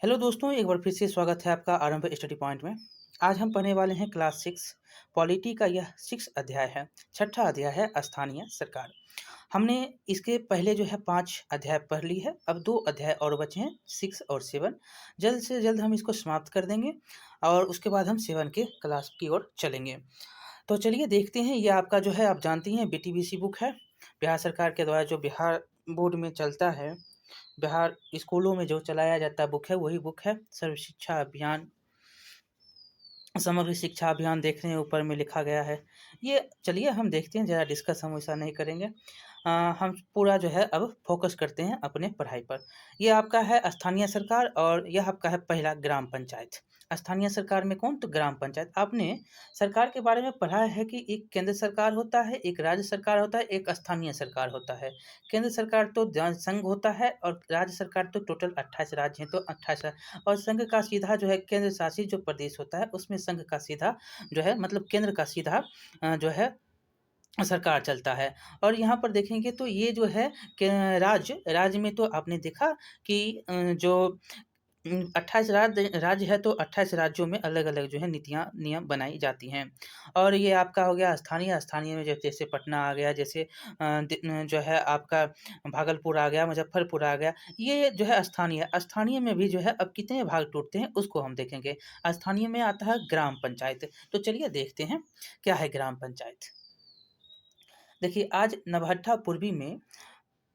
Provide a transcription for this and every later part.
Hello दोस्तों, एक बार फिर से स्वागत है आपका आरंभ स्टडी पॉइंट में। आज हम पढ़ने वाले हैं क्लास 6 पॉलिटी का यह 6 अध्याय है। छठा अध्याय है स्थानीय सरकार। हमने इसके पहले जो है 5 अध्याय पढ़ ली है। अब 2 अध्याय और बचे हैं 6 और 7। जल्द से जल्द हम इसको समाप्त कर देंगे और उसके बाद हम 7 के क्लास की ओर चलेंगे। तो चलिए देखते हैं। ये आपका जो है आप जानती हैं बीटीबीसी बुक है। बिहार सरकार के द्वारा जो बिहार बोर्ड में चलता है, बिहार स्कूलों में जो चलाया जाता बुक है वही बुक है। सर्व शिक्षा अभियान, समग्र शिक्षा अभियान देख रहे हैं ऊपर में लिखा गया है। ये चलिए हम देखते हैं, ज़रा डिस्कस हम वैसा नहीं करेंगे। हम पूरा जो है अब फोकस करते हैं अपने पढ़ाई पर। ये आपका है स्थानीय सरकार और यह आपका है पहला ग्राम पंचायत। स्थानीय सरकार में कौन? तो ग्राम पंचायत। आपने सरकार के बारे में पढ़ा है कि एक केंद्र सरकार होता है, एक राज्य सरकार होता है, एक स्थानीय सरकार होता है। केंद्र सरकार तो संघ होता है और राज्य सरकार तो टोटल 28 राज्य हैं, तो 28। और संघ का सीधा जो है केंद्र शासित जो प्रदेश होता है उसमें संघ का सीधा जो है मतलब केंद्र का सीधा जो है सरकार चलता है। और यहाँ पर देखेंगे तो ये जो है राज्य में तो आपने देखा कि जो 28 राज्य है, तो 28 राज्यों में अलग-अलग जो है नीतियाँ नियम बनाई जाती हैं। और ये आपका हो गया स्थानीय। स्थानीय में जैसे पटना आ गया, जैसे जो है आपका भागलपुर आ गया, मुज़फ्फरपुर आ गया, ये जो है स्थानीय। स्थानीय में भी जो है अब कितने भाग टूटते हैं उसको हम देखेंगे। स्थानीय में आता है ग्राम पंचायत। तो चलिए देखते हैं क्या है ग्राम पंचायत। देखिए, आज नवहट्टा पूर्वी में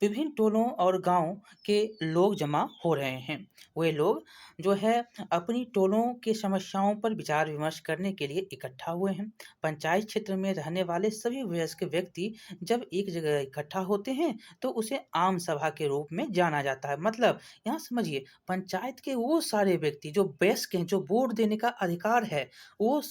विभिन्न टोलों और गाँव के लोग जमा हो रहे हैं। वे लोग जो है अपनी टोलों की समस्याओं पर विचार विमर्श करने के लिए इकट्ठा हुए हैं। पंचायत क्षेत्र में रहने वाले सभी वयस्क व्यक्ति जब एक जगह इकट्ठा होते हैं तो उसे आम सभा के रूप में जाना जाता है। मतलब यहाँ समझिए, पंचायत के वो सारे व्यक्ति जो वयस्क हैं, जो वोट देने का अधिकार है, वो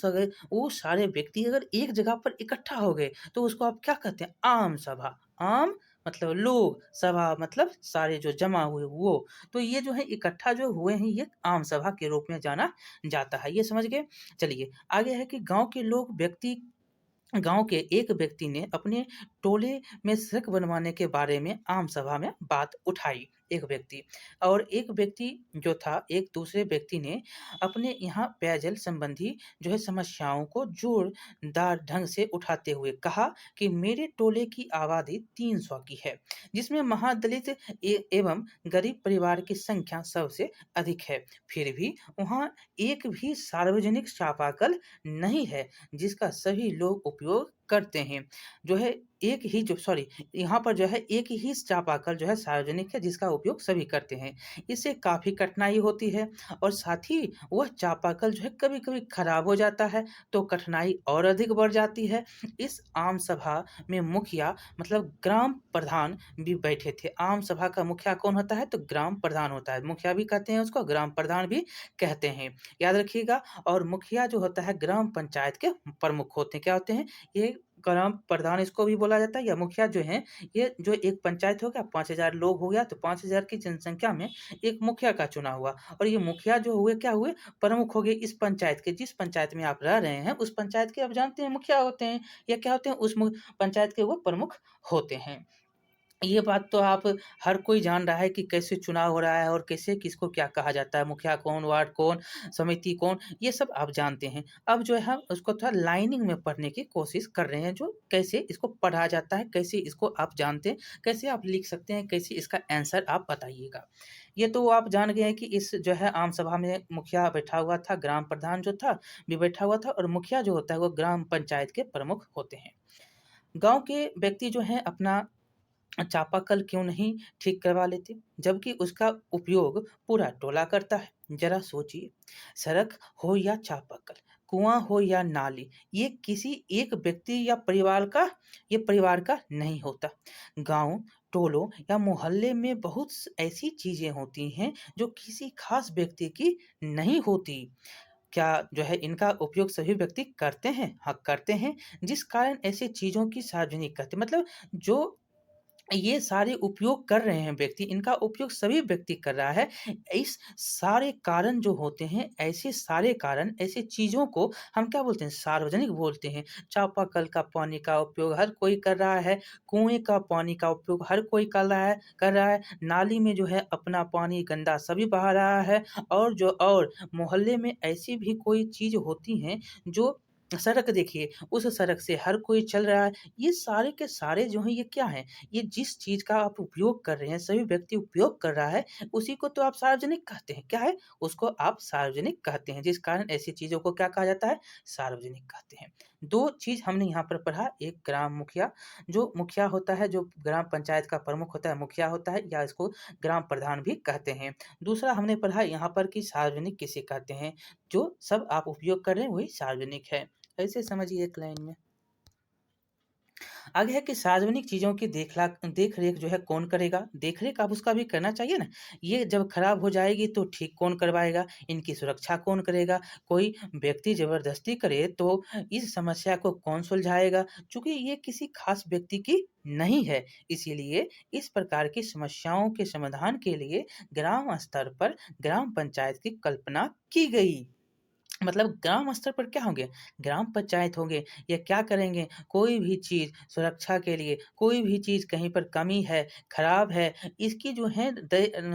सारे व्यक्ति अगर एक जगह पर इकट्ठा हो गए तो उसको आप क्या कहते हैं? आम सभा। आम मतलब लोग, सभा मतलब सारे जो जमा हुए वो। तो ये जो है इकट्ठा जो हुए हैं, ये आम सभा के रूप में जाना जाता है। ये समझ गए? चलिए आगे है कि गाँव के एक व्यक्ति ने अपने टोले में सड़क बनवाने के बारे में आम सभा में बात उठाई। एक व्यक्ति और एक व्यक्ति जो था, एक दूसरे व्यक्ति ने अपने यहाँ पेयजल संबंधी जो है समस्याओं को जोरदार ढंग से उठाते हुए कहा कि मेरे टोले की आबादी 300 की है, जिसमें महादलित एवं गरीब परिवार की संख्या सबसे अधिक है। फिर भी वहाँ एक भी सार्वजनिक चापाकल नहीं है जिसका सभी लोग उपयोग करते हैं। जो है एक ही जो सॉरी यहाँ पर जो है एक ही चापाकल जो है सार्वजनिक है जिसका उपयोग सभी करते हैं। इससे काफ़ी कठिनाई होती है और साथ ही वह चापाकल जो है कभी-कभी खराब हो जाता है, तो कठिनाई और अधिक बढ़ जाती है। इस आम सभा में मुखिया मतलब ग्राम प्रधान भी बैठे थे। आम सभा का मुखिया कौन होता है? तो ग्राम प्रधान होता है। मुखिया भी कहते हैं उसको, ग्राम प्रधान भी कहते हैं। याद रखिएगा। और मुखिया जो होता है ग्राम पंचायत के प्रमुख होते हैं। क्या होते हैं? ये ग्राम प्रधान इसको भी बोला जाता है, या मुखिया जो हैं, ये जो एक पंचायत हो गया, 5000 लोग हो गया, तो 5000 की जनसंख्या में एक मुखिया का चुनाव हुआ और ये मुखिया जो हुए क्या हुए? प्रमुख हो गए इस पंचायत के। जिस पंचायत में आप रह रहे हैं उस पंचायत के आप जानते हैं मुखिया होते हैं, या क्या होते हैं? उस पंचायत के वो प्रमुख होते हैं। ये बात तो आप हर कोई जान रहा है कि कैसे चुनाव हो रहा है और कैसे किसको क्या कहा जाता है, मुखिया कौन, वार्ड कौन, समिति कौन, ये सब आप जानते हैं। अब जो है हम उसको थोड़ा लाइनिंग में पढ़ने की कोशिश कर रहे हैं, जो कैसे इसको पढ़ा जाता है, कैसे इसको आप जानते हैं, कैसे आप लिख सकते हैं, कैसे इसका आंसर आप बताइएगा। ये तो आप जान गए हैं कि इस जो है आम सभा में मुखिया बैठा हुआ था, ग्राम प्रधान जो था भी बैठा हुआ था और मुखिया जो होता है वो ग्राम पंचायत के प्रमुख होते हैं। गाँव के व्यक्ति जो हैं अपना चापाकल क्यों नहीं ठीक करवा लेते, जबकि उसका उपयोग पूरा टोला करता है। जरा सोचिए, सड़क हो या चापाकल, कुआं हो या नाली, ये किसी एक व्यक्ति या परिवार का नहीं होता। गांव, टोलों या मोहल्ले में बहुत ऐसी चीजें होती हैं जो किसी खास व्यक्ति की नहीं होती। क्या जो है इनका उपयोग सभी व्यक्ति करते हैं? हाँ, करते हैं। जिस कारण ऐसी चीजों की सार्वजनिक करते मतलब जो ये सारे उपयोग कर रहे हैं व्यक्ति, इनका उपयोग सभी व्यक्ति कर रहा है। इस सारे कारण जो होते हैं, ऐसे सारे कारण, ऐसी चीज़ों को हम क्या बोलते हैं? सार्वजनिक बोलते हैं। चापाकल का पानी का उपयोग हर कोई कर रहा है, कुएँ का पानी का उपयोग हर कोई कर रहा है, नाली में जो है अपना पानी गंदा सभी बहा रहा है और मोहल्ले में ऐसी भी कोई चीज़ होती हैं, जो सड़क देखिए, उस सड़क से हर कोई चल रहा है। ये सारे के सारे जो हैं, ये क्या हैं? ये जिस चीज़ का आप उपयोग कर रहे हैं, सभी व्यक्ति उपयोग कर रहा है, उसी को तो आप सार्वजनिक कहते हैं। क्या है? उसको आप सार्वजनिक कहते हैं, जिस कारण ऐसी चीज़ों को क्या कहा जाता है? सार्वजनिक कहते हैं। 2 चीज़ हमने यहाँ पर पढ़ा, एक ग्राम मुखिया, जो मुखिया होता है, जो ग्राम पंचायत का प्रमुख होता है, मुखिया होता है या इसको ग्राम प्रधान भी कहते हैं। दूसरा हमने पढ़ा यहाँ पर कि सार्वजनिक किसे कहते हैं? जो सब आप उपयोग कर रहे हैं, वही सार्वजनिक है। ऐसे समझिए एक लाइन में। आगे है कि सार्वजनिक चीज़ों की देख-रेख जो है कौन करेगा? देख-रेख आप उसका भी करना चाहिए ना। ये जब खराब हो जाएगी तो ठीक कौन करवाएगा? इनकी सुरक्षा कौन करेगा? कोई व्यक्ति ज़बरदस्ती करे तो इस समस्या को कौन सुलझाएगा? चूँकि ये किसी ख़ास व्यक्ति की नहीं है, इसीलिए इस प्रकार की समस्याओं के समाधान के लिए ग्राम स्तर पर ग्राम पंचायत की कल्पना की गई। मतलब ग्राम स्तर पर क्या होंगे? ग्राम पंचायत होंगे। ये क्या करेंगे? कोई भी चीज़ सुरक्षा के लिए, कोई भी चीज़ कहीं पर कमी है, खराब है, इसकी जो है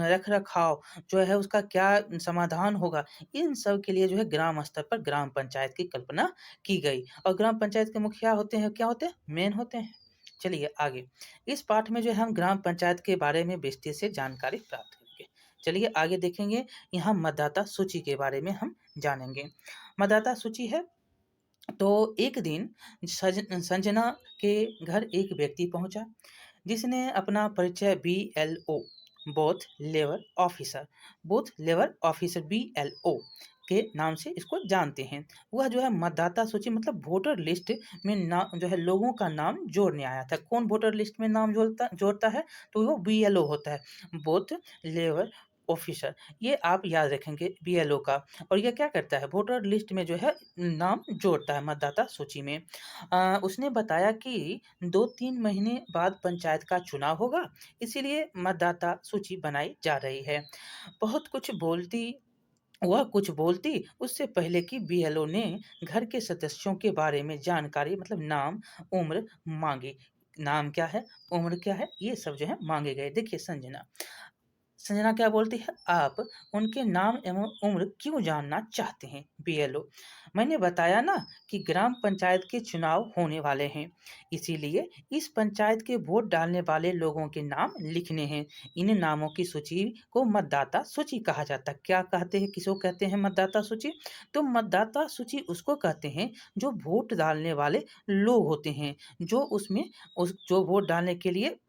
रख-रखाव जो है उसका क्या समाधान होगा? इन सब के लिए जो है ग्राम स्तर पर ग्राम पंचायत की कल्पना की गई और ग्राम पंचायत के मुखिया होते हैं, क्या होते हैं? मेन होते हैं। चलिए आगे। इस पाठ में जो है हम ग्राम पंचायत के बारे में विस्तृत से जानकारी प्राप्त करेंगे। चलिए आगे देखेंगे, यहाँ मतदाता सूची के बारे में हम जानेंगे। मतदाता सूची है, तो एक दिन संजना के घर एक व्यक्ति पहुंचा, जिसने अपना परिचय बूथ लेवल ऑफिसर BLO के नाम से इसको जानते हैं। वह जो है मतदाता सूची मतलब वोटर लिस्ट में ना जो है लोगों का नाम जोड़ने आया था। कौन वोटर लिस्ट में नाम जोड़ता जोड़ता है? तो वो BLO होता है, बूथ लेवल ऑफिसर। ये आप याद रखेंगे BLO का। और ये क्या करता है? वोटर लिस्ट में जो है नाम जोड़ता है मतदाता सूची में। उसने बताया कि 2-3 महीने बाद पंचायत का चुनाव होगा, इसीलिए मतदाता सूची बनाई जा रही है। बहुत कुछ बोलती वह कुछ बोलती उससे पहले कि BLO ने घर के सदस्यों के बारे में जानकारी मतलब नाम, उम्र माँगी। नाम क्या है? उम्र क्या है? ये सब जो है माँगे गए। देखिए संजना क्या बोलती है? आप उनके नाम एवं उम्र क्यों जानना चाहते हैं? BLO मैंने बताया ना कि ग्राम पंचायत के चुनाव होने वाले हैं, इसीलिए इस पंचायत के वोट डालने वाले लोगों के नाम लिखने हैं। इन नामों की सूची को मतदाता सूची कहा जाता है। क्या कहते हैं? किसको कहते हैं मतदाता सूची? तो मतदाता सूची उसको कहते हैं जो वोट डालने वाले लोग होते हैं, जो उसमें उस जो वोट डालने के लिए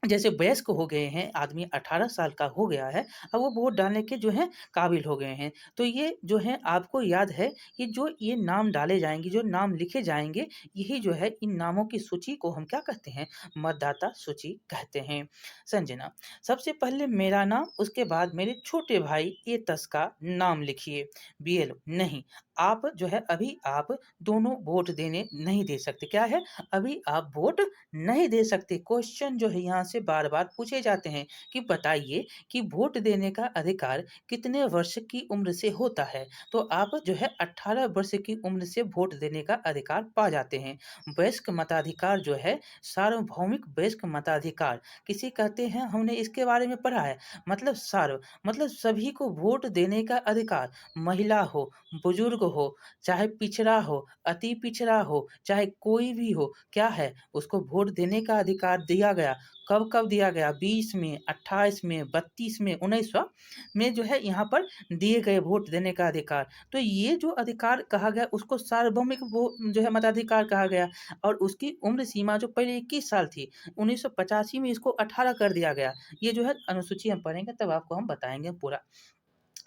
जैसे वयस्क हो गए हैं, आदमी 18 साल का हो गया है, अब वो वोट डालने के जो हैं काबिल हो गए हैं। तो ये जो है आपको याद है कि जो ये नाम डाले जाएँगे, जो नाम लिखे जाएँगे, यही जो है इन नामों की सूची को हम क्या कहते हैं? मतदाता सूची कहते हैं। संजना, सबसे पहले मेरा नाम, उसके बाद मेरे छोटे भाई एतस का नाम लिखिए। BLO नहीं, आप जो है अभी आप दोनों वोट देने नहीं दे सकते। क्या है? अभी आप वोट नहीं दे सकते। क्वेश्चन जो है यहाँ से बार-बार पूछे जाते हैं कि बताइए कि वोट देने का अधिकार कितने वर्ष की उम्र से होता है? तो आप जो है 18 वर्ष की उम्र से वोट देने का अधिकार पा जाते हैं। वयस्क मताधिकार जो है सार्वभौमिक वयस्क मताधिकार किसे कहते हैं? हमने इसके बारे में पढ़ा है। मतलब सभी को वोट देने का अधिकार, महिला हो, बुजुर्ग हो, चाहे पिछड़ा हो, अति पिछड़ा हो, चाहे कोई भी हो, क्या है? उसको वोट देने का अधिकार दिया गया। कब-कब दिया गया? 20 में, 28 में, 32 में, 1900 में जो है यहाँ पर दिए गए वोट देने का अधिकार। तो ये जो अधिकार कहा गया उसको सार्वभौमिक वो जो है मताधिकार कहा गया और उसकी उम्र सीमा जो पहले 21 साल थी, 1985 में इसको 18 कर दिया गया। ये जो है अनुसूची हम पढ़ेंगे तब आपको हम बताएँगे पूरा।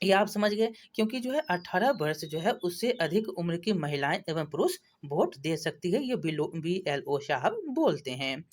ये आप समझ गए क्योंकि जो है 18 वर्ष जो है उससे अधिक उम्र की महिलाएं एवं पुरुष वोट दे सकती है, ये बीएलओ साहब बोलते हैं।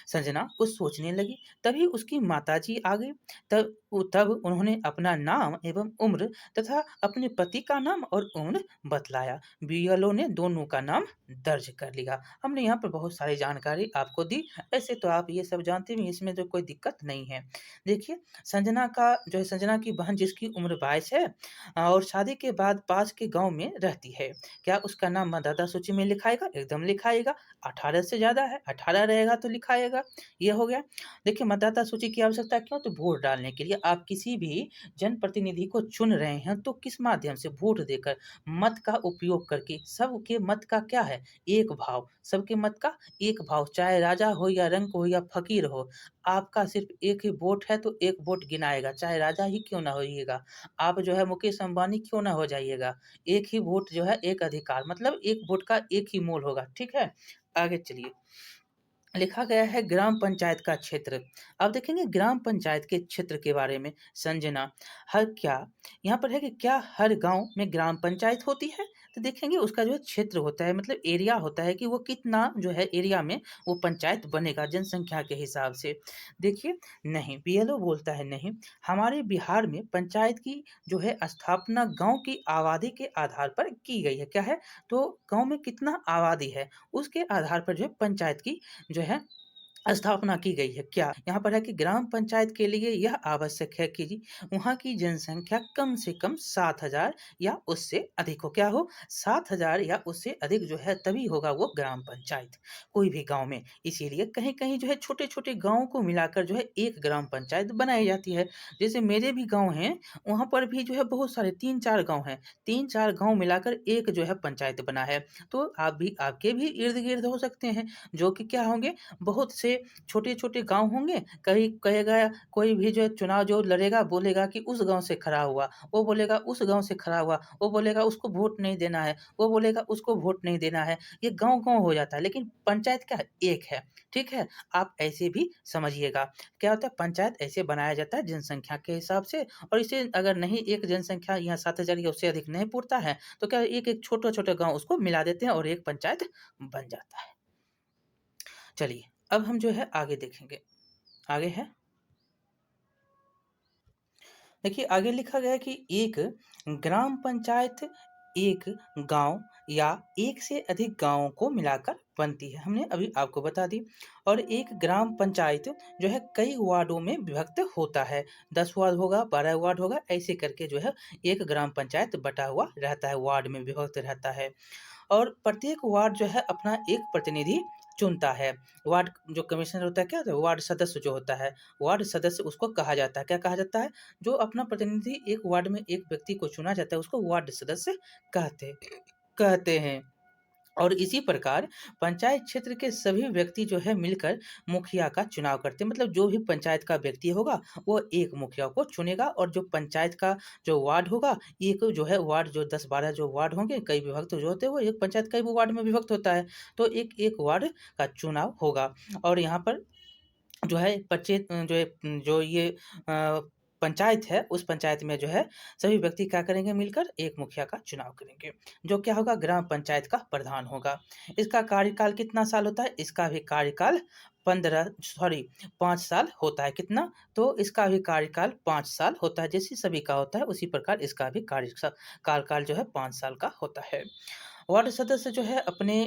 संजना कुछ सोचने लगी, तभी उसकी माताजी आ गई। तब उन्होंने अपना नाम एवं उम्र तथा अपने पति का नाम और उम्र बतलाया। बीएलओ ने दोनों का नाम दर्ज कर लिया। हमने यहाँ पर बहुत सारी जानकारी आपको दी, ऐसे तो आप ये सब जानते भी हैं, इसमें तो कोई दिक्कत नहीं है। देखिए, संजना का जो है, संजना की बहन जिसकी उम्र 22 है और शादी के बाद पास के गाँव में रहती है। क्या उसका नाम मतदाता सूची में लिखाएगा? एकदम लिखाएगा। 18 से ज़्यादा है, 18 रहेगा तो लिखाएगा। ये हो गया। देखिए, मतदाता सूची की आवश्यकता क्यों? तो वोट डालने के लिए। आप किसी भी जनप्रतिनिधि को चुन रहे हैं तो किस माध्यम से? वोट देकर, मत का उपयोग करके। सबके मत का क्या है? एक भाव। सबके मत का एक भाव, चाहे राजा हो या रंक हो या फ़कीर हो। आपका सिर्फ़ एक ही वोट है तो एक वोट गिनाएगा, चाहे राजा ही क्यों ना होइएगा। आप जो है मुकेश अंबानी क्यों ना हो जाइएगा। एक ही वोट जो है एक अधिकार, मतलब एक वोट का एक ही मोल होगा, ठीक है? आगे चलिए। लिखा गया है ग्राम पंचायत का क्षेत्र। अब देखेंगे ग्राम पंचायत के क्षेत्र के बारे में। संजना, हर क्या यहाँ पर है कि क्या हर गांव में ग्राम पंचायत होती है? तो देखेंगे उसका जो है क्षेत्र होता है, मतलब एरिया होता है कि वो कितना जो है एरिया में वो पंचायत बनेगा जनसंख्या के हिसाब से। देखिए, नहीं, बीएलओ बोलता है नहीं, हमारे बिहार में पंचायत की जो है स्थापना गांव की आबादी के आधार पर की गई है। क्या है? तो गांव में कितना आबादी है उसके आधार पर जो है पंचायत की जो है स्थापना की गई है। क्या यहाँ पर है कि ग्राम पंचायत के लिए यह आवश्यक है कि जी वहाँ की जनसंख्या कम से कम 7,000 या उससे अधिक हो। क्या हो? 7,000 या उससे अधिक जो है तभी होगा वो ग्राम पंचायत कोई भी गांव में। इसीलिए कहीं कहीं जो है छोटे छोटे गांवों को मिलाकर जो है एक ग्राम पंचायत बनाई जाती है। जैसे मेरे भी गाँव हैं, वहाँ पर भी जो है बहुत सारे 3-4 गाँव हैं, 3-4 गाँव मिलाकर एक जो है पंचायत बना है। तो आप भी, आपके भी इर्द गिर्द हो सकते हैं जो कि क्या होंगे, बहुत से छोटे-छोटे गाँव होंगे, कहीं कहेगा कोई भी जो है चुनाव जो लड़ेगा बोलेगा कि उस गाँव से खड़ा हुआ, वो बोलेगा उस गाँव से खड़ा हुआ, वो बोलेगा उसको वोट नहीं देना है, वो बोलेगा उसको वोट नहीं देना है। ये गाँव-गाँव हो जाता है, लेकिन पंचायत क्या है? एक है, ठीक है? आप ऐसे भी समझिएगा। क्या होता है, पंचायत ऐसे बनाया जाता है जनसंख्या के हिसाब से, और इसे अगर नहीं एक जनसंख्या यहाँ 7,000 या उससे अधिक नहीं पुरता है, तो क्या एक-एक छोटे-छोटे गाँव उसको मिला देते हैं और एक पंचायत बन जाता है। चलिए, अब हम जो है आगे देखेंगे। आगे है, देखिए आगे लिखा गया है कि एक ग्राम पंचायत एक गांव या एक से अधिक गांवों को मिलाकर बनती है। हमने अभी आपको बता दी। और एक ग्राम पंचायत जो है कई वार्डों में विभक्त होता है। 10 वार्ड होगा, 12 वार्ड होगा, ऐसे करके जो है एक ग्राम पंचायत बटा हुआ रहता है, वार्ड में विभक्त रहता है। और प्रत्येक वार्ड जो है अपना एक प्रतिनिधि चुनता है। वार्ड जो कमिश्नर होता है, क्या होता है? वार्ड सदस्य जो होता है, वार्ड सदस्य उसको कहा जाता है। क्या कहा जाता है? जो अपना प्रतिनिधि एक वार्ड में एक व्यक्ति को चुना जाता है, उसको वार्ड सदस्य कहते कहते हैं। और इसी प्रकार पंचायत क्षेत्र के सभी व्यक्ति जो है मिलकर मुखिया का चुनाव करते हैं। मतलब जो भी पंचायत का व्यक्ति होगा वो एक मुखिया को चुनेगा, और जो पंचायत का जो वार्ड होगा, एक जो है वार्ड, जो 10-12 जो वार्ड होंगे कई विभक्त जो होते हैं, वो एक पंचायत कई वार्ड में विभक्त होता है। तो एक एक वार्ड का चुनाव होगा। और यहाँ पर जो है जो है जो ये पंचायत है, उस पंचायत में जो है सभी व्यक्ति क्या करेंगे, मिलकर एक मुखिया का चुनाव करेंगे, जो क्या होगा, ग्राम पंचायत का प्रधान होगा। इसका कार्यकाल कितना साल होता है? इसका भी कार्यकाल 5 साल होता है। कितना? तो इसका भी कार्यकाल 5 साल होता है। जैसे सभी का होता है उसी प्रकार इसका भी कार्यकाल जो है 5 साल का होता है। वार्ड सदस्य जो है अपने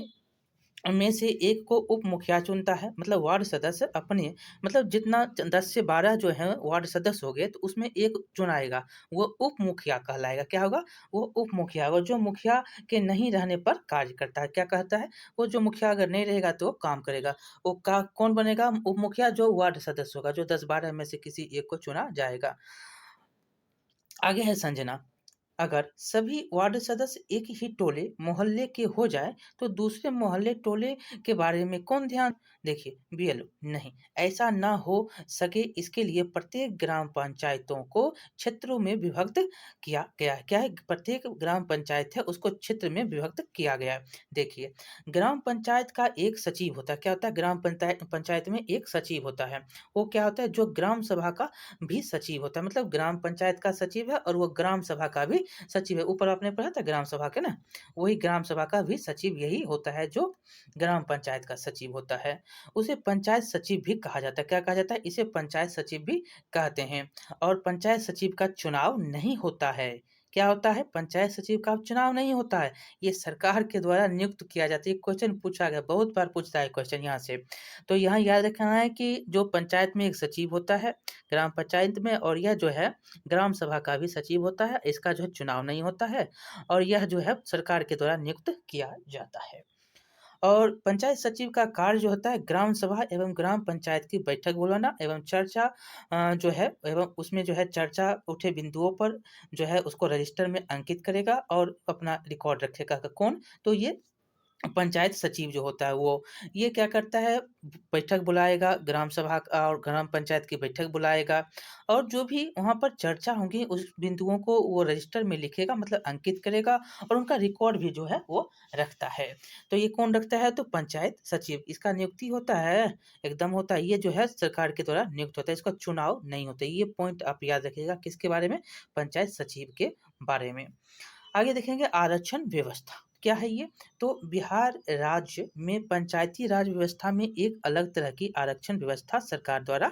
में से एक को उप मुखिया चुनता है। मतलब वार्ड सदस्य अपने, मतलब जितना 10 से 12 जो हैं वार्ड सदस्य हो गए, तो उसमें एक चुनाएगा, वो उप मुखिया कहलाएगा। क्या होगा? वो उप मुखिया होगा, जो मुखिया के नहीं रहने पर कार्य करता है। क्या कहता है? वो जो मुखिया अगर नहीं रहेगा तो वो काम करेगा। वो का कौन बनेगा उप मुखिया? जो वार्ड सदस्य होगा, जो 10-12 में से किसी एक को चुना जाएगा। आगे है संजना। अगर सभी वार्ड सदस्य एक ही टोले मोहल्ले के हो जाए तो दूसरे मोहल्ले टोले के बारे में कौन ध्यान। देखिए बीएलओ नहीं, ऐसा ना हो सके इसके लिए प्रत्येक ग्राम पंचायतों को क्षेत्रों में विभक्त किया गया है। क्या है, प्रत्येक ग्राम पंचायत है उसको क्षेत्र में विभक्त किया गया है। देखिए ग्राम पंचायत का एक सचिव होता है। क्या होता है, ग्राम पंचायत पंचायत में एक सचिव होता है। वो क्या होता है, जो ग्राम सभा का भी सचिव होता है। मतलब ग्राम पंचायत का सचिव है और वो ग्राम सभा का भी सचिव है। ऊपर आपने पढ़ा था ग्राम सभा के ना, वही ग्राम सभा का भी सचिव यही होता है जो ग्राम पंचायत का सचिव होता है। उसे पंचायत सचिव भी कहा जाता है। क्या कहा जाता है, इसे पंचायत सचिव भी कहते हैं। और पंचायत सचिव का चुनाव नहीं होता है। क्या होता है, पंचायत सचिव का चुनाव नहीं होता है, ये सरकार के द्वारा नियुक्त किया जाता है। क्वेश्चन पूछा गया, बहुत बार पूछता है क्वेश्चन यहाँ से। तो यहाँ याद रखना है कि जो पंचायत में एक सचिव होता है ग्राम पंचायत में, और यह जो है ग्राम सभा का भी सचिव होता है, इसका जो है चुनाव नहीं होता है और यह जो है सरकार के द्वारा नियुक्त किया जाता है। और पंचायत सचिव का कार्य जो होता है ग्राम सभा एवं ग्राम पंचायत की बैठक बुलाना एवं चर्चा जो है एवं उसमें जो है चर्चा उठे बिंदुओं पर जो है उसको रजिस्टर में अंकित करेगा और अपना रिकॉर्ड रखेगा। कौन, तो ये पंचायत सचिव जो होता है वो ये क्या करता है, बैठक बुलाएगा ग्राम सभा का और ग्राम पंचायत की बैठक बुलाएगा और जो भी वहाँ पर चर्चा होंगी उस बिंदुओं को वो रजिस्टर में लिखेगा, मतलब अंकित करेगा और उनका रिकॉर्ड भी जो है वो रखता है। तो ये कौन रखता है, तो पंचायत सचिव, इसका नियुक्ति होता है, एकदम होता है, ये जो है सरकार के द्वारा नियुक्त होता है, इसका चुनाव नहीं होता। ये पॉइंट आप याद रखिएगा किसके बारे में, पंचायत सचिव के बारे में। आगे देखेंगे आरक्षण व्यवस्था क्या है ये। तो बिहार राज्य में पंचायती राज व्यवस्था में एक अलग तरह की आरक्षण व्यवस्था सरकार द्वारा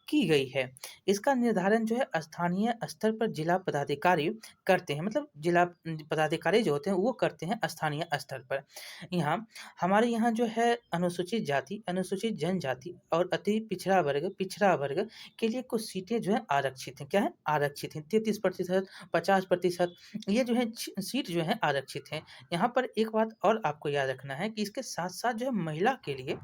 की गई है। इसका निर्धारण जो है स्थानीय स्तर पर जिला पदाधिकारी करते हैं। मतलब जिला पदाधिकारी जो होते हैं वो करते हैं स्थानीय स्तर पर। यहाँ हमारे यहाँ जो है अनुसूचित जाति, अनुसूचित जनजाति और अति पिछड़ा वर्ग के लिए कुछ सीटें जो है आरक्षित हैं। क्या है, आरक्षित हैं, 33%, 50%, ये जो है सीट जो है आरक्षित हैं। यहाँ पर एक बात और आपको याद रखना है कि इसके साथ-साथ जो है महिला के लिए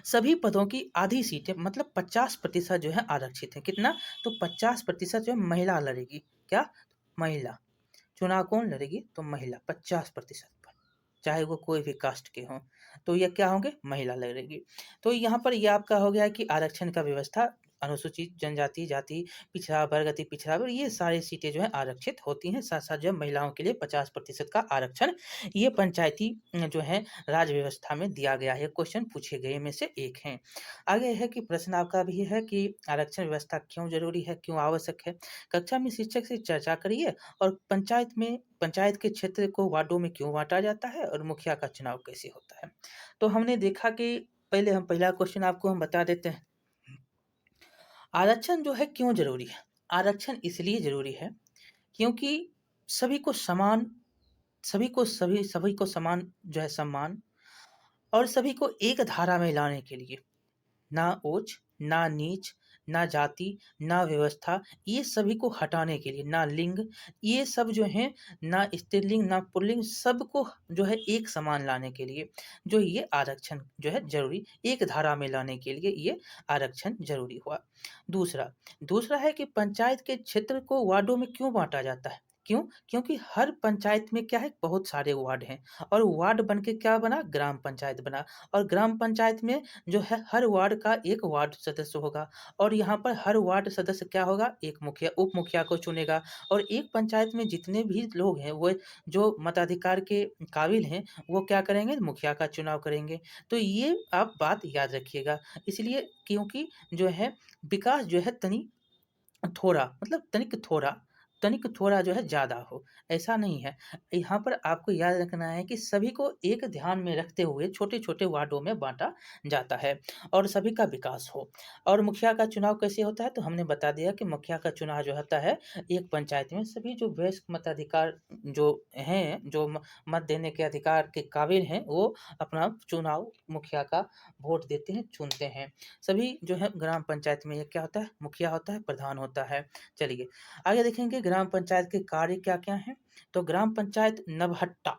सभी पदों की आधी सीटें मतलब 50% जो है आरक्षित हैं। कितना, तो 50% जो है महिला लड़ेगी। क्या, महिला चुनाव कौन लड़ेगी, तो महिला 50% पर, चाहे वो कोई भी कास्ट के हों, तो ये क्या होंगे, महिला लड़ेगी। तो यहाँ पर ये आपका हो गया कि आरक्षण का व्यवस्था अनुसूचित जनजाति, जाति, पिछड़ा वर्ग, अति पिछड़ा वर्ग, ये सारी सीटें जो है आरक्षित होती हैं। साथ-साथ जो है महिलाओं के लिए 50% का आरक्षण ये पंचायती जो है राज व्यवस्था में दिया गया है। क्वेश्चन पूछे गए में से एक हैं। आगे है कि प्रश्न आपका भी है कि आरक्षण व्यवस्था क्यों ज़रूरी है, क्यों आवश्यक है? कक्षा में शिक्षक से चर्चा करिए और पंचायत के क्षेत्र को वार्डों में क्यों बाँटा जाता है और मुखिया का चुनाव कैसे होता है? तो हमने देखा कि पहले हम पहला क्वेश्चन आपको हम बता देते हैं। आरक्षण जो है क्यों ज़रूरी है? आरक्षण इसलिए ज़रूरी है क्योंकि सभी को समान सभी को समान जो है सम्मान और सभी को एक धारा में लाने के लिए ना ऊँच, ना नीच, ना जाति, ना व्यवस्था, ये सभी को हटाने के लिए, ना लिंग, ये सब जो हैं, ना स्त्रीलिंग, ना पुल्लिंग, सबको जो है एक समान लाने के लिए, जो ये आरक्षण जो है ज़रूरी, एक धारा में लाने के लिए ये आरक्षण ज़रूरी हुआ। दूसरा, दूसरा है कि पंचायत के क्षेत्र को वार्डों में क्यों बाँटा जाता है? क्यों? क्योंकि हर पंचायत में क्या है, बहुत सारे वार्ड हैं और वार्ड बन के क्या बना, ग्राम पंचायत बना और ग्राम पंचायत में जो है हर वार्ड का एक वार्ड सदस्य होगा और यहाँ पर हर वार्ड सदस्य क्या होगा, एक मुखिया उप मुखिया को चुनेगा और एक पंचायत में जितने भी लोग हैं वो जो मताधिकार के काबिल हैं वो क्या करेंगे, मुखिया का चुनाव करेंगे। तो ये आप बात याद रखिएगा, इसलिए क्योंकि जो है विकास जो है थोड़ा मतलब तनिक थोड़ा जो है ज़्यादा हो, ऐसा नहीं है। यहाँ पर आपको याद रखना है कि सभी को एक ध्यान में रखते हुए छोटे-छोटे वार्डों में बाँटा जाता है और सभी का विकास हो। और मुखिया का चुनाव कैसे होता है? तो हमने बता दिया कि मुखिया का चुनाव जो होता है एक पंचायत में सभी जो वयस्क मताधिकार जो हैं, जो मत देने के अधिकार के काबिल हैं, वो अपना चुनाव मुखिया का वोट देते हैं, चुनते हैं। सभी जो है ग्राम पंचायत में ये क्या होता है, मुखिया होता है, प्रधान होता है। चलिए आगे देखेंगे ग्राम पंचायत के कार्य क्या-क्या हैं। तो ग्राम पंचायत नवहट्टा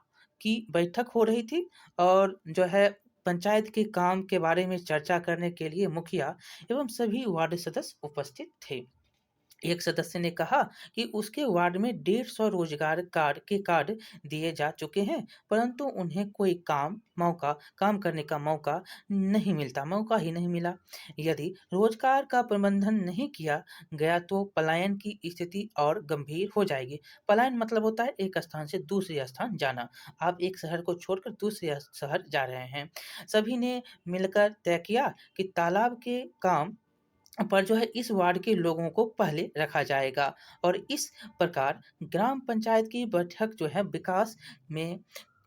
की बैठक हो रही थी और जो है पंचायत के काम के बारे में चर्चा करने के लिए मुखिया एवं सभी वार्ड सदस्य उपस्थित थे। एक सदस्य ने कहा कि उसके वार्ड में 150 रोजगार कार्ड दिए जा चुके हैं, परंतु उन्हें कोई काम करने का मौका ही नहीं मिला। यदि रोजगार का प्रबंधन नहीं किया गया तो पलायन की स्थिति और गंभीर हो जाएगी। पलायन मतलब होता है एक स्थान से दूसरे स्थान जाना। आप एक शहर को छोड़कर दूसरे शहर जा रहे हैं। सभी ने मिलकर तय किया कि तालाब के काम पर जो है इस वार्ड के लोगों को पहले रखा जाएगा और इस प्रकार ग्राम पंचायत की बैठक जो है में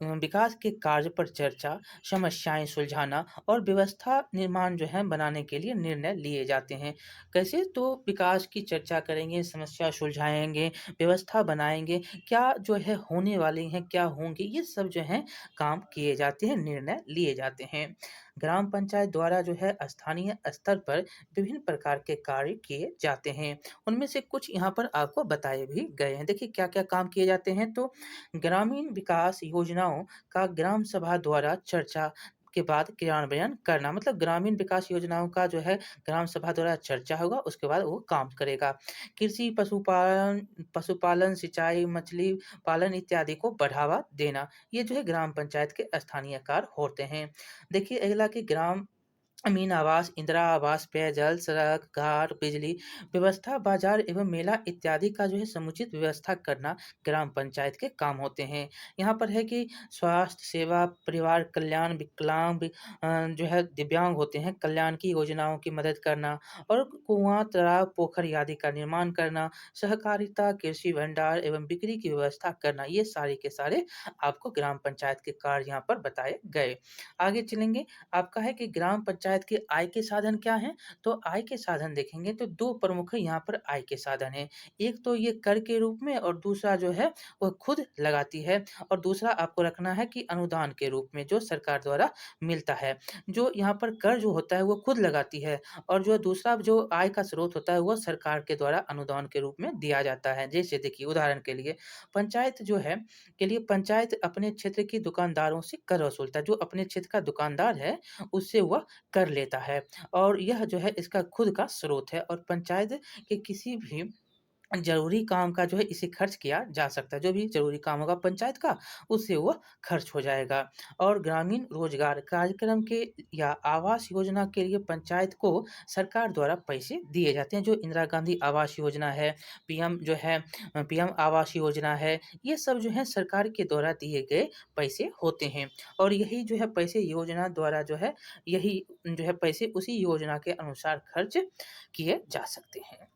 विकास के कार्य पर चर्चा, समस्याएं सुलझाना और व्यवस्था निर्माण जो है बनाने के लिए निर्णय लिए जाते हैं। कैसे? तो विकास की चर्चा करेंगे, समस्या सुलझाएंगे, व्यवस्था बनाएंगे, क्या जो है होने वाली हैं, क्या होंगे, ये सब जो है काम किए जाते हैं, निर्णय लिए जाते हैं। ग्राम पंचायत द्वारा जो है स्थानीय स्तर पर विभिन्न प्रकार के कार्य किए जाते हैं। उनमें से कुछ यहाँ पर आपको बताए भी गए हैं। देखिए क्या-क्या काम किए जाते हैं, तो ग्रामीण विकास योजनाओं का ग्राम सभा द्वारा चर्चा के बाद क्रियान्वयन करना, मतलब ग्रामीण विकास योजनाओं का जो है ग्राम सभा द्वारा चर्चा होगा, उसके बाद वो काम करेगा। कृषि, पशुपालन, सिंचाई, मछली पालन इत्यादि को बढ़ावा देना, ये जो है ग्राम पंचायत के स्थानीय कार्य होते हैं। देखिए अगला कि ग्रामीण आवास, इंदिरा आवास, पेयजल, सड़क, घाट, बिजली व्यवस्था, बाजार एवं मेला इत्यादि का जो है समुचित व्यवस्था करना ग्राम पंचायत के काम होते हैं। यहाँ पर है कि स्वास्थ्य सेवा, परिवार कल्याण, जो है दिव्यांग होते हैं, कल्याण की योजनाओं की मदद करना और कुआँ, तालाब, पोखर आदि का निर्माण करना, सहकारिता, कृषि भंडार एवं बिक्री की व्यवस्था करना, ये सारे के सारे आपको ग्राम पंचायत के कार्य यहाँ पर बताए गए। आगे चलेंगे, आपका है कि ग्राम पंचायत के आय के साधन क्या हैं? तो आय के साधन देखेंगे तो 2 प्रमुख यहाँ पर आय के साधन हैं। एक तो ये कर के रूप में और दूसरा जो है वो खुद लगाती है और दूसरा आपको रखना है कि अनुदान के रूप में जो सरकार द्वारा मिलता है। जो यहाँ पर कर जो होता है वो खुद लगाती है और जो दूसरा जो आय का स्रोत होता है वो सरकार के द्वारा अनुदान के रूप में दिया जाता है। जैसे देखिए उदाहरण के लिए पंचायत अपने क्षेत्र के दुकानदारों से कर वसूलता है। जो अपने क्षेत्र का दुकानदार है, उससे वह कर लेता है और यह जो है इसका खुद का स्रोत है और पंचायत के किसी भी ज़रूरी काम का जो है इसे खर्च किया जा सकता है। जो भी ज़रूरी काम होगा पंचायत का, उससे वह खर्च हो जाएगा और ग्रामीण रोज़गार कार्यक्रम के या आवास योजना के लिए पंचायत को सरकार द्वारा पैसे दिए जाते हैं। जो इंदिरा गांधी आवास योजना है, पीएम आवास योजना है, ये सब जो है सरकार के द्वारा दिए गए पैसे होते हैं और यही जो है पैसे योजना द्वारा जो है यही जो है पैसे उसी योजना के अनुसार खर्च किए जा सकते हैं।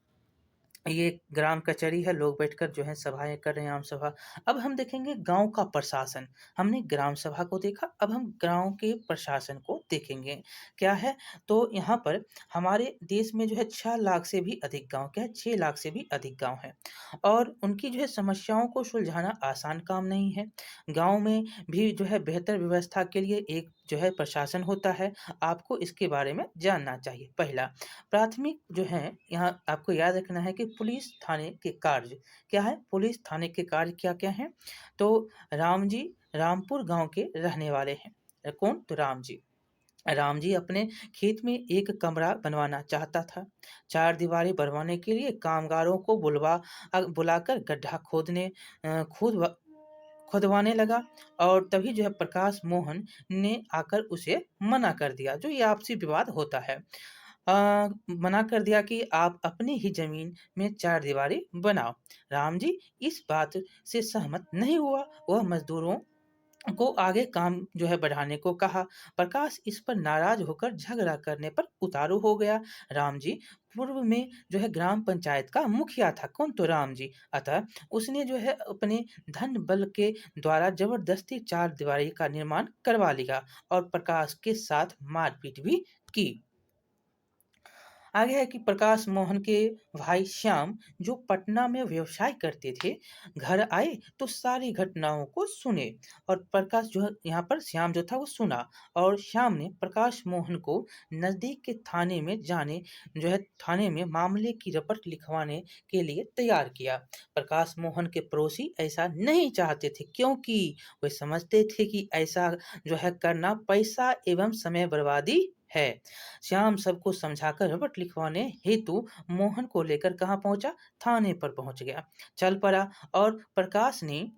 ये ग्राम कचहरी है, लोग बैठकर जो है सभाएँ कर रहे हैं, आम सभा। अब हम देखेंगे गाँव का प्रशासन। हमने ग्राम सभा को देखा, अब हम गाँव के प्रशासन को देखेंगे। क्या है? तो यहाँ पर हमारे देश में जो है 6 लाख से भी अधिक गाँव, क्या है? 6 लाख से भी अधिक गाँव हैं और उनकी जो है समस्याओं को सुलझाना आसान काम नहीं है। गाँव में भी जो है बेहतर व्यवस्था के लिए एक जो है प्रशासन होता है, आपको इसके बारे में जानना चाहिए। पहला, प्राथमिक जो है यहाँ आपको याद रखना है कि पुलिस थाने के कार्य क्या है? पुलिस थाने के कार्य क्या-क्या हैं? तो राम जी रामपुर गाँव के रहने वाले हैं। कौन? तो राम जी। राम जी अपने खेत में एक कमरा बनवाना चाहता था। चारदीवारी बनवाने के लिए कामगारों को बुलाकर गड्ढा खुदवाने लगा और तभी जो है प्रकाश मोहन ने आकर उसे मना कर दिया, जो ये आपसी विवाद होता है। मना कर दिया कि आप अपनी ही ज़मीन में चारदीवारी बनाओ। राम जी इस बात से सहमत नहीं हुआ, वह मज़दूरों को आगे काम जो है बढ़ाने को कहा। प्रकाश इस पर नाराज़ होकर झगड़ा करने पर उतारू हो गया। राम जी पूर्व में जो है ग्राम पंचायत का मुखिया था। कौन? तो राम जी। अतः उसने जो है अपने धन बल के द्वारा ज़बरदस्ती चारदीवारी का निर्माण करवा लिया और प्रकाश के साथ मारपीट भी की। आगे है कि प्रकाश मोहन के भाई श्याम जो पटना में व्यवसाय करते थे, घर आए तो सारी घटनाओं को सुने और प्रकाश जो है यहाँ पर श्याम जो था वो सुना और श्याम ने प्रकाश मोहन को नज़दीक के थाने में मामले की रपट लिखवाने के लिए तैयार किया। प्रकाश मोहन के पड़ोसी ऐसा नहीं चाहते थे क्योंकि वे समझते थे कि ऐसा जो है करना पैसा एवं समय बर्बादी है। श्याम सबको समझाकर रपट लिखवाने हेतु मोहन को लेकर कहाँ पहुंचा? थाने पर पहुंच गया। चल पड़ा और प्रकाश ने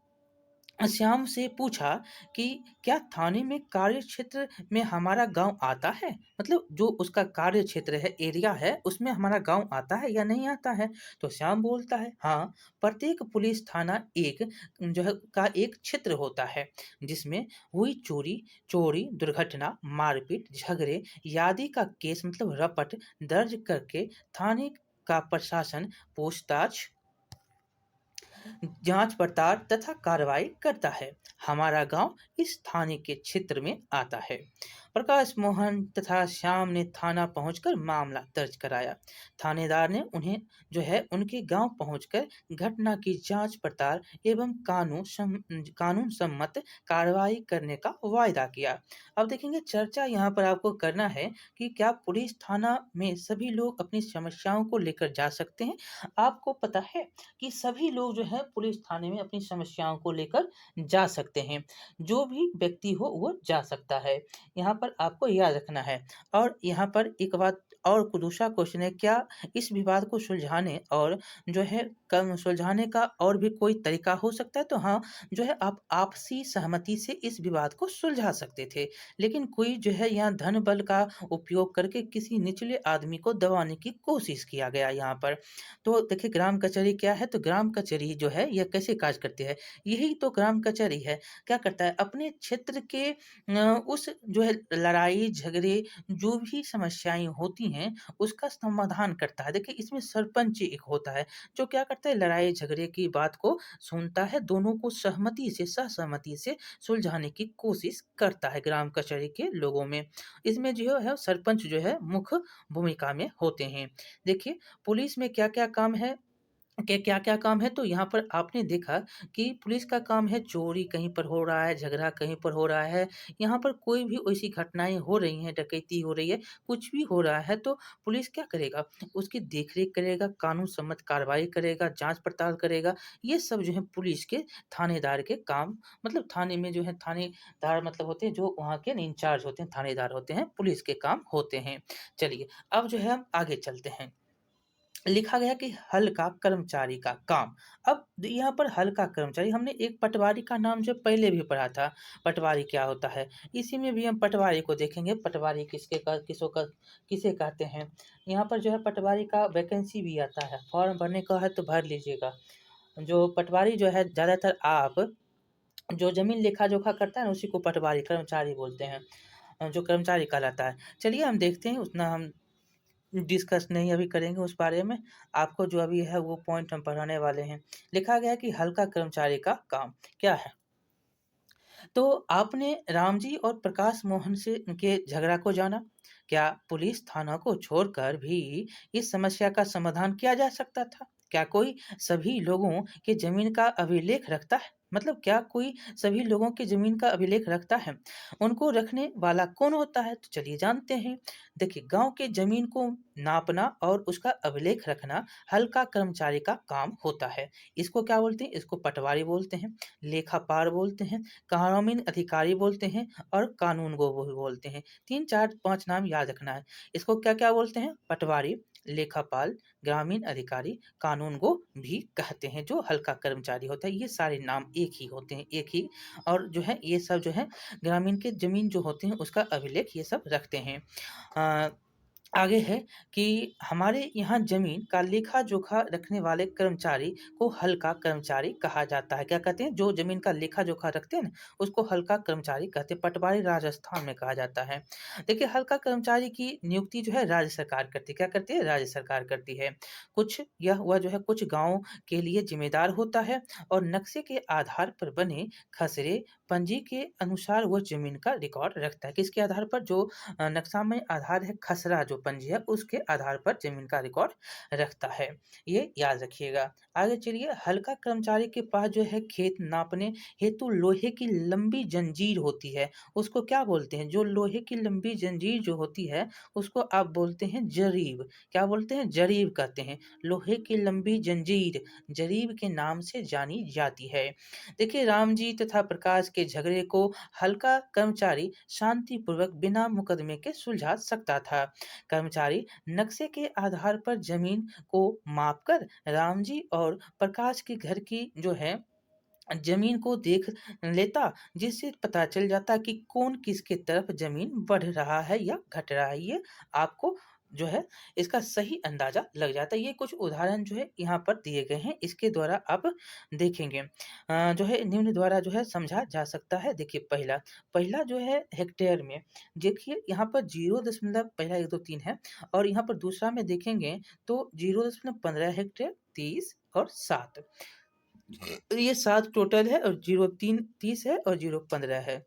श्याम से पूछा कि क्या थाने में कार्य क्षेत्र में हमारा गांव आता है? मतलब जो उसका कार्य क्षेत्र है, एरिया है, उसमें हमारा गांव आता है या नहीं आता है? तो श्याम बोलता है, हाँ, प्रत्येक पुलिस थाना एक जो है का एक क्षेत्र होता है, जिसमें हुई चोरी, दुर्घटना, मारपीट, झगड़े आदि का केस मतलब रपट दर्ज करके थाने का प्रशासन पूछताछ, जांच पड़ताल तथा कार्रवाई करता है। हमारा गांव इस थाने के क्षेत्र में आता है। प्रकाश मोहन तथा श्याम ने थाना पहुंचकर मामला दर्ज कराया। थानेदार ने उन्हें जो है उनके गांव पहुंचकर घटना की जांच पड़ताल एवं कानून सम्मत कार्रवाई करने का वायदा किया। अब देखेंगे चर्चा यहाँ पर आपको करना है कि क्या पुलिस थाना में सभी लोग अपनी समस्याओं को लेकर जा सकते हैं? आपको पता है कि सभी लोग जो है पुलिस थाने में अपनी समस्याओं को लेकर जा सकते हैं। जो भी व्यक्ति हो वो जा सकता है। यहाँ पर आपको याद रखना है। और यहाँ पर एक बात और दूसरा क्वेश्चन है, क्या इस विवाद को सुलझाने और जो है कम सुलझाने का और भी कोई तरीका हो सकता है? तो हाँ, जो है आप आपसी सहमति से इस विवाद को सुलझा सकते थे। लेकिन कोई जो है यहाँ धन बल का उपयोग करके किसी निचले आदमी को दबाने की कोशिश किया गया यहाँ पर। तो देखिए ग्राम कचहरी क्या है? तो ग्राम कचहरी जो है यह कैसे कार्य करती है? यही तो ग्राम कचहरी है। क्या करता है? अपने क्षेत्र के उस जो है लड़ाई झगड़े जो भी समस्याएँ होती हैं उसका समाधान करता है। देखिए इसमें सरपंच एक होता है जो क्या करता है, लड़ाई झगड़े की बात को सुनता है, दोनों को सहमति से सहसहमति से सुलझाने की कोशिश करता है ग्राम कचहरी के लोगों में। इसमें जो है सरपंच जो है मुख्य भूमिका में होते हैं। देखिए पुलिस में क्या-क्या काम है, के क्या-क्या काम है, तो यहाँ पर आपने देखा कि पुलिस का काम है चोरी कहीं पर हो रहा है, झगड़ा कहीं पर हो रहा है, यहाँ पर कोई भी ऐसी घटनाएँ हो रही हैं, डकैती हो रही है, कुछ भी हो रहा है तो पुलिस क्या करेगा? उसकी देख-रेख करेगा, कानून सम्मत कार्रवाई करेगा, जाँच-पड़ताल करेगा। ये सब जो है पुलिस के थानेदार के काम, मतलब थाने में जो है थानेदार मतलब होते हैं जो वहाँ के इंचार्ज होते हैं, थानेदार होते हैं, पुलिस के काम होते हैं। चलिए, अब जो है हम आगे चलते हैं। लिखा गया कि हल्का कर्मचारी का काम। अब यहाँ पर हल्का कर्मचारी, हमने एक पटवारी का नाम जो पहले भी पढ़ा था, पटवारी क्या होता है? इसी में भी हम पटवारी को देखेंगे, पटवारी किसे कहते हैं? यहाँ पर जो है पटवारी का वैकेंसी भी आता है, फॉर्म भरने का है तो भर लीजिएगा। जो पटवारी जो है ज़्यादातर आप जो ज़मीन लेखा-जोखा करता है ना उसी को पटवारी, कर्मचारी बोलते हैं। जो कर्मचारी कहलाता है। चलिए हम देखते हैं, उतना हम डिस्कस नहीं अभी करेंगे उस बारे में। आपको जो अभी है वो पॉइंट हम पढ़ाने वाले हैं। लिखा गया है कि हल्का कर्मचारी का काम क्या है? तो आपने राम जी और प्रकाश मोहन से के झगड़ा को जाना। क्या पुलिस थाना को छोड़कर भी इस समस्या का समाधान किया जा सकता था? क्या कोई सभी लोगों की ज़मीन का अभिलेख रखता है? मतलब क्या कोई सभी लोगों की ज़मीन का अभिलेख रखता है? उनको रखने वाला कौन होता है? तो चलिए जानते हैं। देखिए गाँव के ज़मीन को नापना और उसका अभिलेख रखना हल्का कर्मचारी का काम होता है। इसको क्या बोलते हैं? इसको पटवारी बोलते हैं, लेखापाल बोलते हैं, कानूनी अधिकारी बोलते हैं और कानूनगो भी बोलते हैं। 3, 4, 5 नाम याद रखना है। इसको क्या-क्या बोलते हैं? पटवारी, लेखापाल, ग्रामीण अधिकारी, कानूनगो भी कहते हैं, जो हल्का कर्मचारी होता है। ये सारे नाम एक ही होते हैं, एक ही, और जो है ये सब जो है ग्रामीण के ज़मीन जो होते हैं उसका अभिलेख ये सब रखते हैं। अ, आगे है कि हमारे यहाँ ज़मीन का लेखा-जोखा रखने वाले कर्मचारी को हल्का कर्मचारी कहा जाता है। क्या कहते हैं? जो ज़मीन का लेखा-जोखा रखते हैं ना, उसको हल्का कर्मचारी कहते हैं। पटवारी राजस्थान में कहा जाता है। देखिए, हल्का कर्मचारी की नियुक्ति जो है राज्य सरकार करती है। क्या करती है? राज्य सरकार करती है। वह जो है कुछ गाँव के लिए ज़िम्मेदार होता है और नक्शे के आधार पर बने खसरे, पंजी के अनुसार वो ज़मीन का रिकॉर्ड रखता है। किसके आधार पर? जो नक्शा में आधार है खसरा जो पंजी है उसके आधार पर ज़मीन का रिकॉर्ड रखता है। ये याद रखिएगा। आगे चलिए, हल्का कर्मचारी के पास जो है खेत नापने हेतु लोहे की लंबी जंजीर होती है, उसको क्या बोलते हैं? जो लोहे की लंबी जंजीर जो होती है उसको आप बोलते हैं जरीब। क्या बोलते हैं? जरीब कहते हैं। लोहे की लंबी जंजीर जरीब के नाम से जानी जाती है। देखिए, राम जी तथा प्रकाश के झगड़े को हल्का कर्मचारी शांतिपूर्वक बिना मुकदमे के सुलझा सकता था। कर्मचारी नक्शे के आधार पर जमीन को मापकर राम जी और प्रकाश के घर की जो है ज़मीन को देख लेता, जिससे पता चल जाता कि कौन किसके तरफ ज़मीन बढ़ रहा है या घट रहा है। ये आपको जो है इसका सही अंदाज़ा लग जाता है। ये कुछ उदाहरण जो है यहाँ पर दिए गए हैं, इसके द्वारा आप देखेंगे। जो है निम्न द्वारा जो है समझा जा सकता है। देखिए, पहला पहला जो है हेक्टेयर में, देखिए यहाँ पर 0 दशमलव पहला 1, 2, 3 है और यहाँ पर दूसरा में देखेंगे तो 0.15 हेक्टेयर, 30 और 7। तो ये 7 टोटल है और 0 3 30 है और 0 15 है।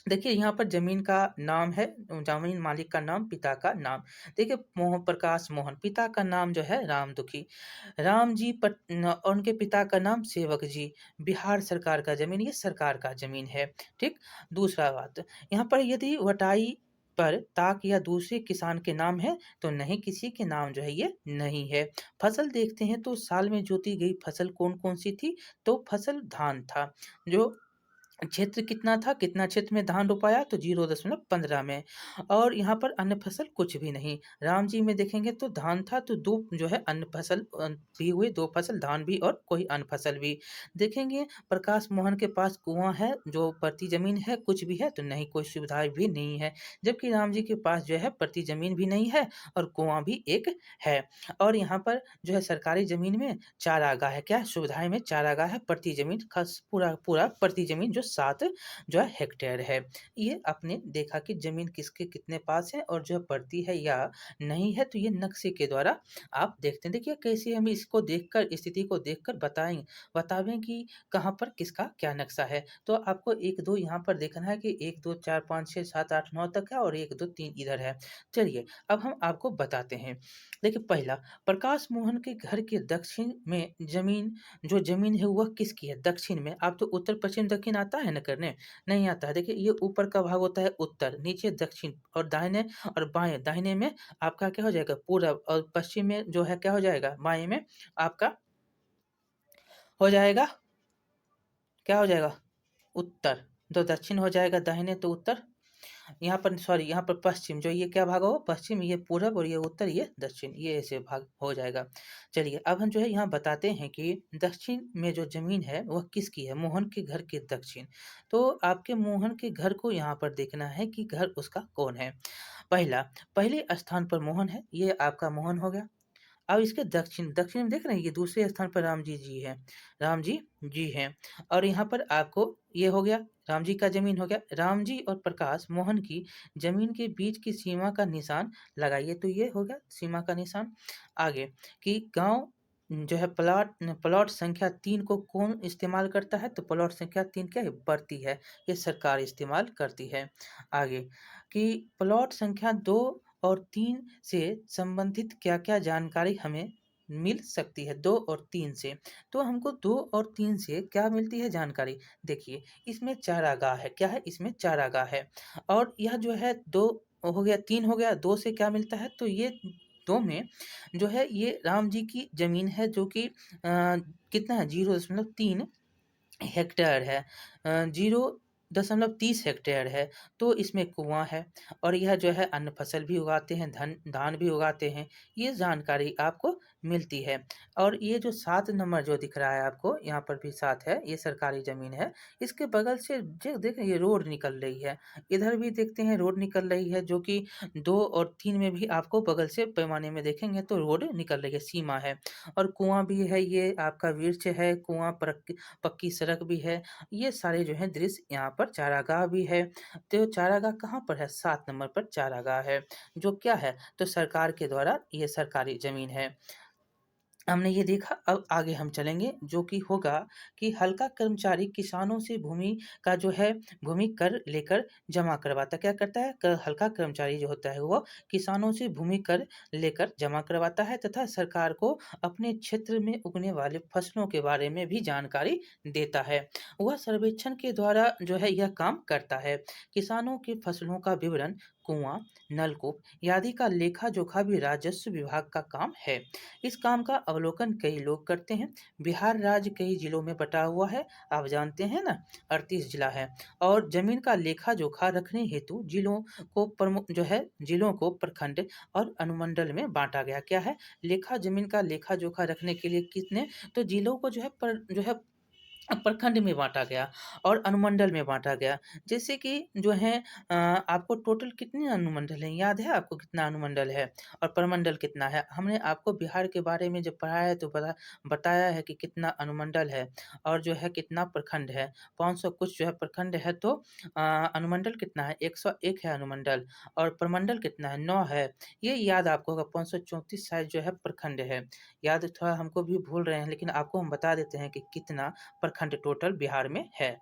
देखिए, यहाँ पर ज़मीन का नाम है, ज़मीन मालिक का नाम, पिता का नाम। देखिए, प्रकाश मोहन, पिता का नाम जो है राम दुखी। राम जी और उनके पिता का नाम सेवक जी। बिहार सरकार का ज़मीन, ये सरकार का ज़मीन है, ठीक? दूसरा बात, यहाँ पर यदि वटाई पर ताक या दूसरे किसान के नाम है, तो नहीं, किसी के नाम जो है ये नहीं है। फसल देखते हैं तो साल में जोती गई फसल कौन-कौन सी थी? तो फसल धान था। जो क्षेत्र कितना था? कितना क्षेत्र में धान रोपाया? तो 0.15 में। और यहाँ पर अन्य फसल कुछ भी नहीं। राम जी में देखेंगे तो धान था, तो 2 जो है अन्य फसल भी हुए, 2 फसल धान भी और कोई अन्य फसल भी। देखेंगे, प्रकाश मोहन के पास कुआँ है, जो प्रति ज़मीन है, कुछ भी है? तो नहीं, कोई सुविधाएँ भी नहीं है। जबकि राम जी के पास जो है प्रति ज़मीन भी नहीं है और कुआँ भी एक है। और यहाँ पर जो है सरकारी ज़मीन में चारागाह है। क्या सुविधाएँ में? चारागाह है, प्रति ज़मीन खस पूरा पूरा प्रति ज़मीन जो 7 जो है हेक्टेयर है। ये आपने देखा कि ज़मीन किसके कितने पास है और जो प्रति है या नहीं है, तो ये नक्शे के द्वारा आप देखते हैं। देखिए, कैसे हम इसको देखकर, स्थिति को देखकर बतावें कि कहाँ पर किसका क्या नक्शा है। तो आपको 1-2 यहाँ पर देखना है कि 1, 2, 4, 5, 6, 7, 8, 9 तक है और 1, 2, 3 इधर है। चलिए, अब हम आपको बताते हैं। देखिए, पहला, प्रकाश मोहन के घर के दक्षिण में जो ज़मीन है वह किसकी है? दक्षिण में। आप तो उत्तर, पश्चिम, दक्षिण आता है ना करने? नहीं आता है। देखिए, ये ऊपर का भाग होता है उत्तर, नीचे दक्षिण और दाहिने और बाएँ, दाहिने में आपका क्या हो जाएगा? पूरब और पश्चिम में जो है क्या हो जाएगा? बाएँ में आपका हो जाएगा, क्या हो जाएगा? उत्तर। तो दक्षिण हो जाएगा दाहिने, तो उत्तर। यहाँ पर सॉरी, यहाँ पर पश्चिम, जो ये क्या भाग होगा? पश्चिम, ये पूरब और ये उत्तर, ये दक्षिण, ये ऐसे भाग हो जाएगा। चलिए, अब हम जो है यहाँ बताते हैं कि दक्षिण में जो ज़मीन है वह किसकी है? मोहन के घर के दक्षिण। तो आपके मोहन के घर को यहाँ पर देखना है कि घर उसका कौन है। पहला, पहले स्थान पर मोहन है, ये आपका मोहन हो गया। अब इसके दक्षिण दक्षिण में देख रहे हैं, ये दूसरे स्थान पर राम जी जी हैं, राम जी जी हैं। और यहाँ पर आपको ये हो गया, राम जी का ज़मीन हो गया। राम जी और प्रकाश मोहन की ज़मीन के बीच की सीमा का निशान लगाइए, तो ये हो गया सीमा का निशान। आगे कि गाँव जो है प्लॉट संख्या 3 को कौन इस्तेमाल करता है? तो प्लॉट संख्या 3 क्या है? बढ़ती है, ये सरकार इस्तेमाल करती है। आगे कि प्लॉट संख्या 2 और 3 से संबंधित क्या-क्या जानकारी हमें मिल सकती है? 2 और 3 से। तो हमको 2 और 3 से क्या मिलती है जानकारी? देखिए, इसमें चारागाह है। क्या है? इसमें चारागाह है। और यह जो है 2 हो गया, 3 हो गया, 2 से क्या मिलता है? तो ये 2 में जो है ये राम जी की ज़मीन है, जो कि कितना है? 0.3 हेक्टेयर है। 0.30 हेक्टेयर है, तो इसमें कुआँ है और यह जो है अन्न फसल भी उगाते हैं, धान भी उगाते हैं, ये जानकारी आपको मिलती है। और ये जो 7 नंबर जो दिख रहा है आपको, यहाँ पर भी 7 है, ये सरकारी ज़मीन है। इसके बगल से जे देखें, ये रोड निकल रही है, इधर भी देखते हैं रोड निकल रही है, जो कि 2 और 3 में भी आपको बगल से पैमाने में देखेंगे तो रोड निकल रही है, सीमा है। और कुआँ भी है, ये आपका वृक्ष है, कुआँ पक्की सड़क भी है। ये सारे जो हैं दृश्य, यहाँ पर चारागाह भी है। तो चारागाह कहाँ पर है? 7 नंबर पर चारागाह है, जो क्या है? तो सरकार के द्वारा ये सरकारी ज़मीन है। हमने ये देखा, अब आगे हम चलेंगे जो कि होगा कि हल्का कर्मचारी किसानों से भूमि का जो है भूमि कर लेकर जमा करवाता, क्या करता है? हल्का कर्मचारी जो होता है वो किसानों से भूमि कर लेकर जमा करवाता है तथा सरकार को अपने क्षेत्र में उगने वाले फसलों के बारे में भी जानकारी देता है। वह सर्वेक्षण के द्वारा जो है यह काम करता है। किसानों की फसलों का विवरण, कुआं, नलकूप आदि का लेखा जोखा भी राजस्व विभाग का काम है। इस काम का अवलोकन कई लोग करते हैं। बिहार राज्य कई जिलों में बटा हुआ है, आप जानते हैं ना, 38 जिला है। और जमीन का लेखा जोखा रखने हेतु जिलों को प्रमुख जो है जिलों को प्रखंड और अनुमंडल में बांटा गया। क्या है? लेखा जमीन का लेखा जोखा रखने के लिए कितने, तो जिलों को जो है प्रखंड में बाँटा गया और अनुमंडल में बाँटा गया। जैसे कि जो है आपको टोटल कितने अनुमंडल हैं? याद है आपको कितना अनुमंडल है और प्रमंडल कितना है? हमने आपको बिहार के बारे में जब पढ़ाया है तो बताया है कि कितना अनुमंडल है और जो है कितना प्रखंड है। 500 कुछ जो है प्रखंड है, तो अनुमंडल कितना है? 101 है अनुमंडल और प्रमंडल कितना है? 9 है। ये याद आपको होगा, 534 शायद जो है प्रखंड है। याद थोड़ा हमको भी भूल रहे हैं, लेकिन आपको हम बता देते हैं कि कितना प्रखंड टोटल बिहार में है।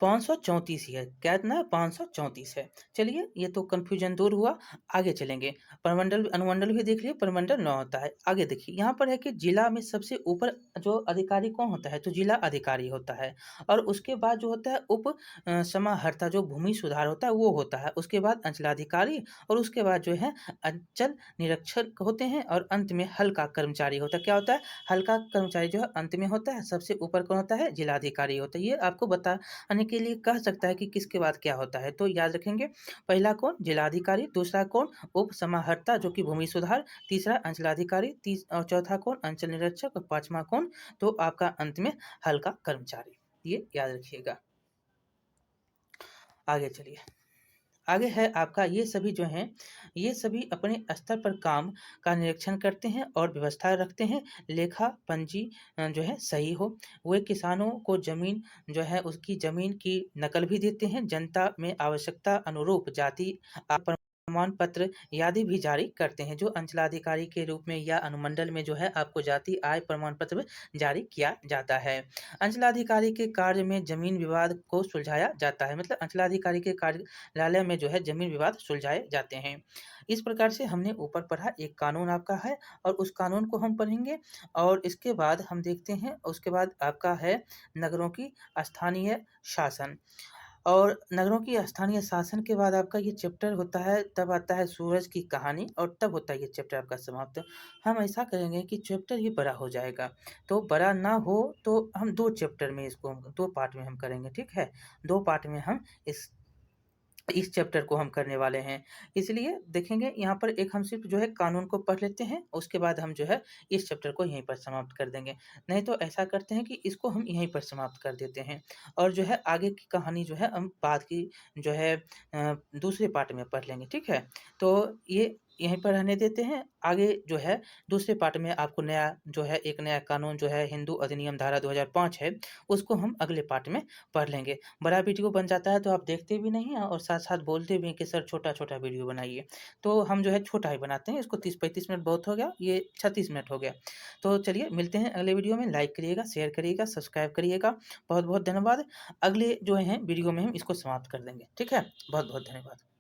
534 ही है, कितना है? 534 है। चलिए, ये तो कन्फ्यूज़न दूर हुआ, आगे चलेंगे। प्रमंडल अनुमंडल भी देख लिए, प्रमंडल 9 होता है। आगे देखिए, यहाँ पर है कि जिला में सबसे ऊपर जो अधिकारी कौन होता है? तो जिला अधिकारी होता है और उसके बाद जो होता है समाहर्ता, जो भूमि सुधार होता है वो होता है। उसके बाद अंचलाधिकारी और उसके बाद जो है अंचल निरीक्षक होते हैं और अंत में हल्का कर्मचारी होता है। क्या होता है? हल्का कर्मचारी जो है अंत में होता है, सबसे ऊपर कौन होता है? जिलाधिकारी होता है। ये आपको बताने के लिए कह सकता है कि किसके बाद क्या होता है, तो याद रखेंगे। पहला कौन? जिलाधिकारी, दूसरा कौन? उप समाहर्ता जो कि भूमि सुधार, तीसरा अंचलाधिकारी, और चौथा कौन? अंचल निरीक्षक और पांचवा कौन? तो आपका अंत में हल्का कर्मचारी। ये याद रखिएगा। आगे चलिए, आगे है आपका, ये सभी जो हैं, ये सभी अपने स्तर पर काम का निरीक्षण करते हैं और व्यवस्था रखते हैं, लेखा पंजी जो है सही हो। वे किसानों को ज़मीन जो है उसकी ज़मीन की नकल भी देते हैं। जनता में आवश्यकता अनुरूप जाति प्रमाण पत्र आदि भी जारी करते हैं, जो अंचलाधिकारी के रूप में या अनुमंडल में जो है आपको जाति आय प्रमाण पत्र जारी किया जाता है। अंचलाधिकारी के कार्य में ज़मीन विवाद को सुलझाया जाता है, मतलब अंचलाधिकारी के कार्यालय में जो है ज़मीन विवाद सुलझाए जाते हैं। इस प्रकार से हमने ऊपर पढ़ा, एक कानून आपका है और उस कानून को हम पढ़ेंगे और इसके बाद हम देखते हैं, उसके बाद आपका है नगरों की स्थानीय शासन। और नगरों की स्थानीय शासन के बाद आपका ये चैप्टर होता है, तब आता है सूरज की कहानी और तब होता है ये चैप्टर आपका समाप्त। हम ऐसा करेंगे कि चैप्टर ये बड़ा हो जाएगा, तो बड़ा ना हो तो हम 2 चैप्टर में इसको 2 पार्ट में हम करेंगे, ठीक है? 2 पार्ट में हम इस चैप्टर को हम करने वाले हैं। इसलिए देखेंगे यहाँ पर एक हम सिर्फ़ जो है कानून को पढ़ लेते हैं, उसके बाद हम जो है इस चैप्टर को यहीं पर समाप्त कर देंगे। नहीं तो ऐसा करते हैं कि इसको हम यहीं पर समाप्त कर देते हैं और जो है आगे की कहानी जो है हम बाद की जो है दूसरे पार्ट में पढ़ लेंगे, ठीक है? तो ये यहीं पर रहने देते हैं। आगे जो है दूसरे पार्ट में आपको नया जो है एक नया कानून जो है हिंदू अधिनियम धारा 2005 है, उसको हम अगले पार्ट में पढ़ लेंगे। बड़ा वीडियो बन जाता है तो आप देखते भी नहीं हैं और साथ-साथ बोलते भी हैं कि सर छोटा-छोटा वीडियो बनाइए। तो हम जो है छोटा ही बनाते हैं, इसको 30-35 मिनट बहुत हो गया, ये 36 मिनट हो गया। तो चलिए मिलते हैं अगले वीडियो में, लाइक करिएगा, शेयर करिएगा, सब्सक्राइब करिएगा। बहुत-बहुत धन्यवाद। अगले जो हैं वीडियो में हम इसको समाप्त कर देंगे, ठीक है? बहुत-बहुत धन्यवाद।